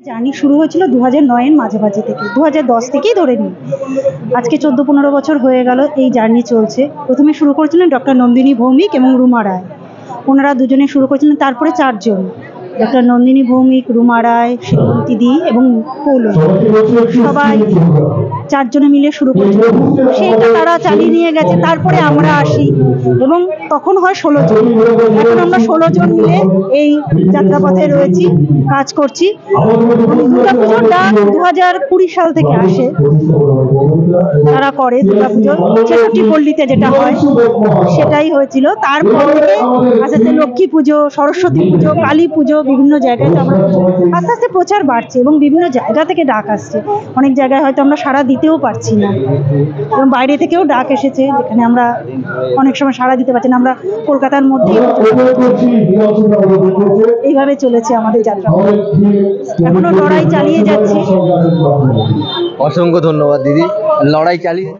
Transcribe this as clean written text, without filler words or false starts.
Journey শুরু হয়েছিল 2009-এর মাঝামাঝি থেকে, 2010 থেকেই ধরে নিই। আজকে 14-15 বছর হয়ে গেল এই জার্নি চলছে। প্রথমে শুরু করেছিলেন ডক্টর নন্দিনী ভৌমিক এবং রুমা রায়। ওনারা দুজনে শুরু করেছিলেন, তারপরে 4 জন, ডক্টর নন্দিনী ভৌমিক, রুমা রায়, শিবন্তী দি এবং কৌলন, সবাই 4 জনে মিলে শুরু করেছিলেন। সেইটা তারা চালিয়ে নিয়ে গেছে। তারপরে আমরা আসি এবং তখন হয় 16 জন। এখন আমরা 16 জন মিলে এই যাত্রাপথে রয়েছি, কাজ করছি। দুর্গাপুজোর ডাক 2020 সাল থেকে আসে, তারা করে দুর্গাপুজো 66 পল্লীতে যেটা হয় সেটাই হয়েছিল। তারপর থেকে আস্তে আস্তে লক্ষ্মী পুজো, সরস্বতী পুজো, কালী পুজো, বিভিন্ন জায়গায় তো আমরা আস্তে আস্তে প্রচার বাড়ছে এবং বিভিন্ন জায়গা থেকে ডাক আসছে। অনেক জায়গায় হয়তো আমরা সাড়া দিতেও পারছি না, এবং বাইরে থেকেও ডাক এসেছে যেখানে আমরা অনেক সময় সাড়া দিতে পারছি না। আমরা কলকাতার মধ্যেই এইভাবে চলেছে আমাদের যাত্রা, এখনো লড়াই চালিয়ে যাচ্ছি। অসংখ্য ধন্যবাদ দিদি, লড়াই চালিয়ে